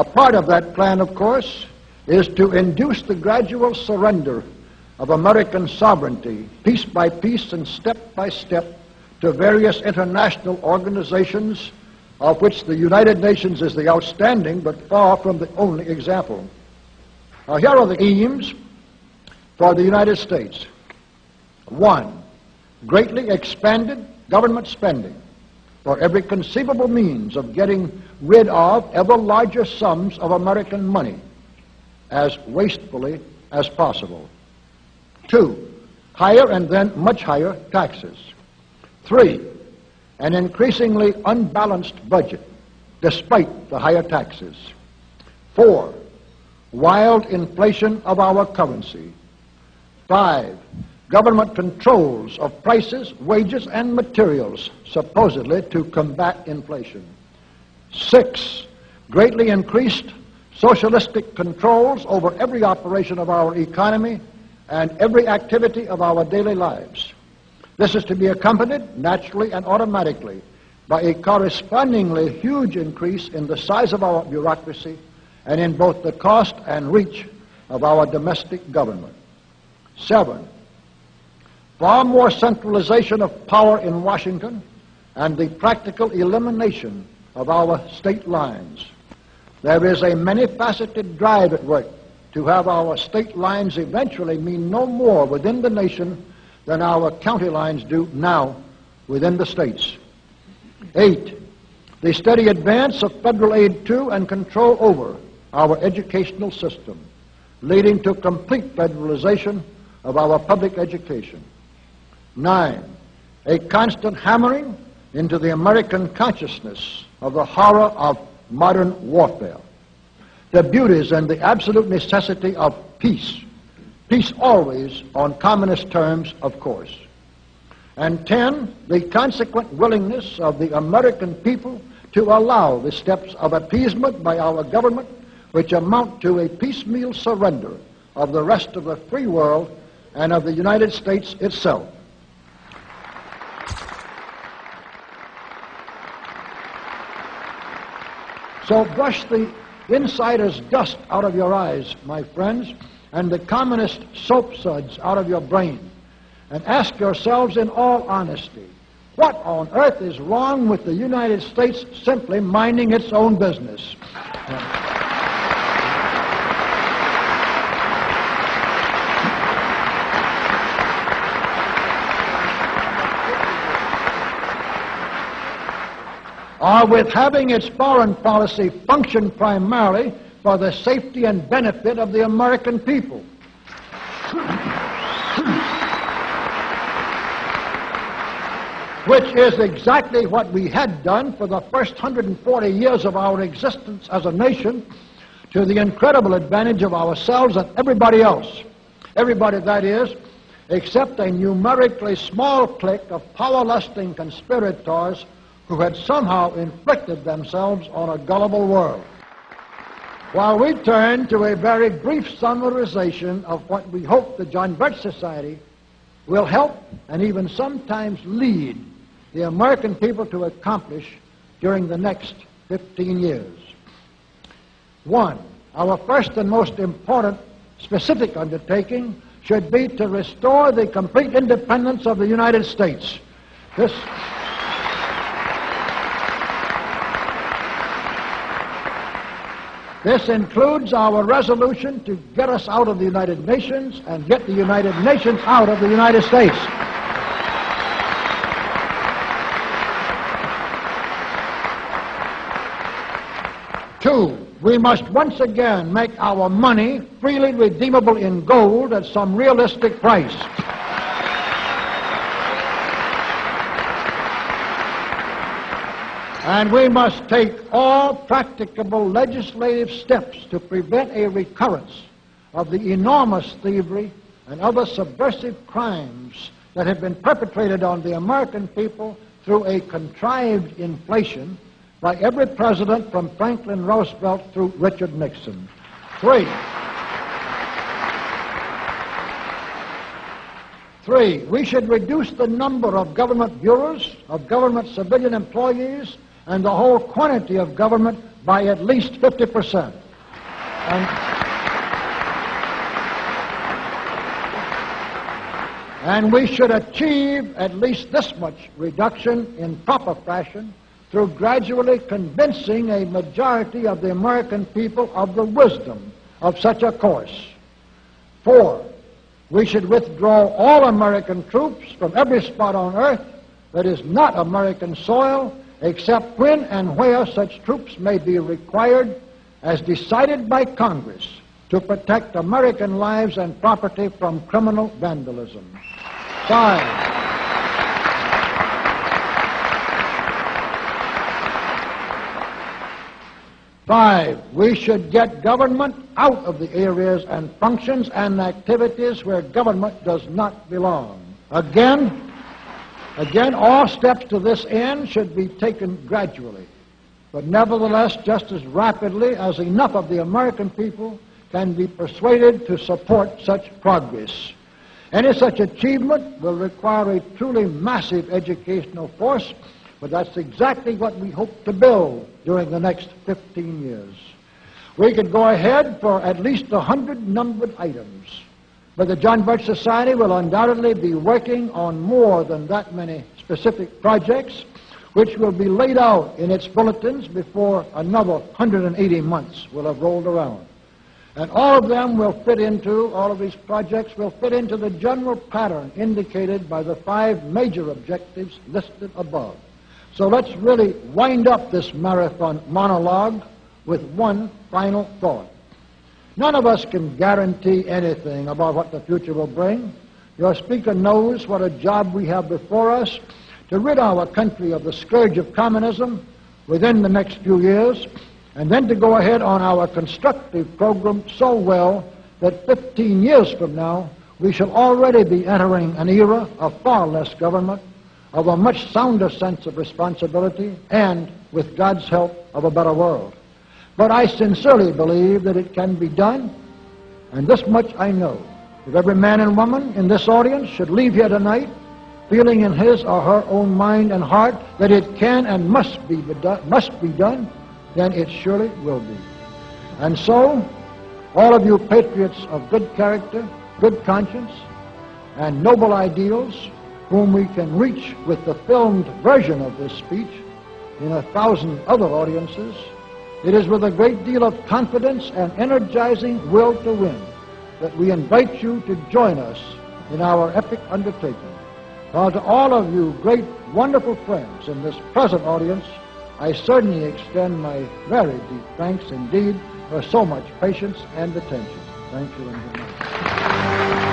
A part of that plan, of course, is to induce the gradual surrender of American sovereignty, piece by piece and step by step, to various international organizations, of which the United Nations is the outstanding but far from the only example. Now, here are the aims for the United States. 1, greatly expanded government spending for every conceivable means of getting rid of ever larger sums of American money as wastefully as possible. 2, higher and then much higher taxes. 3, an increasingly unbalanced budget despite the higher taxes. 4, wild inflation of our currency. 5, government controls of prices, wages, and materials, supposedly to combat inflation. 6, greatly increased socialistic controls over every operation of our economy and every activity of our daily lives. This is to be accompanied, naturally and automatically, by a correspondingly huge increase in the size of our bureaucracy and in both the cost and reach of our domestic government. 7, far more centralization of power in Washington and the practical elimination of our state lines. There is a many-faceted drive at work to have our state lines eventually mean no more within the nation than our county lines do now within the states. 8, the steady advance of federal aid to and control over our educational system, leading to complete federalization of our public education. 9, a constant hammering into the American consciousness of the horror of modern warfare, the beauties and the absolute necessity of peace. Peace always on communist terms, of course. And 10, the consequent willingness of the American people to allow the steps of appeasement by our government which amount to a piecemeal surrender of the rest of the free world and of the United States itself. So brush the insider's dust out of your eyes, my friends, and the communist soap suds out of your brain, and ask yourselves in all honesty, what on earth is wrong with the United States simply minding its own business? Or with having its foreign policy function primarily for the safety and benefit of the American people. Which is exactly what we had done for the first 140 years of our existence as a nation, to the incredible advantage of ourselves and everybody else. Everybody, that is, except a numerically small clique of power-lusting conspirators who had somehow inflicted themselves on a gullible world. While we turn to a very brief summarization of what we hope the John Birch Society will help and even sometimes lead the American people to accomplish during the next 15 years. 1, our first and most important specific undertaking should be to restore the complete independence of the United States. This includes our resolution to get us out of the United Nations and get the United Nations out of the United States. 2, we must once again make our money freely redeemable in gold at some realistic price. And we must take all practicable legislative steps to prevent a recurrence of the enormous thievery and other subversive crimes that have been perpetrated on the American people through a contrived inflation by every president from Franklin Roosevelt through Richard Nixon. 3, we should reduce the number of government bureaus, of government civilian employees, and the whole quantity of government by at least 50%. And we should achieve at least this much reduction in proper fashion through gradually convincing a majority of the American people of the wisdom of such a course. 4, we should withdraw all American troops from every spot on earth that is not American soil, except when and where such troops may be required as decided by Congress to protect American lives and property from criminal vandalism. 5, we should get government out of the areas and functions and activities where government does not belong. Again, all steps to this end should be taken gradually, but nevertheless just as rapidly as enough of the American people can be persuaded to support such progress. Any such achievement will require a truly massive educational force, but that's exactly what we hope to build during the next 15 years. We could go ahead for at least 100 numbered items, but the John Birch Society will undoubtedly be working on more than that many specific projects, which will be laid out in its bulletins before another 180 months will have rolled around. And all of these projects will fit into the general pattern indicated by the 5 major objectives listed above. So let's really wind up this marathon monologue with one final thought. None of us can guarantee anything about what the future will bring. Your speaker knows what a job we have before us to rid our country of the scourge of communism within the next few years, and then to go ahead on our constructive program so well that 15 years from now we shall already be entering an era of far less government, of a much sounder sense of responsibility, and, with God's help, of a better world. But I sincerely believe that it can be done, and this much I know. If every man and woman in this audience should leave here tonight feeling in his or her own mind and heart that it can and must be done, then it surely will be. And so, all of you patriots of good character, good conscience, and noble ideals, whom we can reach with the filmed version of this speech in 1,000 other audiences, it is with a great deal of confidence and energizing will to win that we invite you to join us in our epic undertaking. While to all of you great, wonderful friends in this present audience, I certainly extend my very deep thanks indeed for so much patience and attention. Thank you and good night.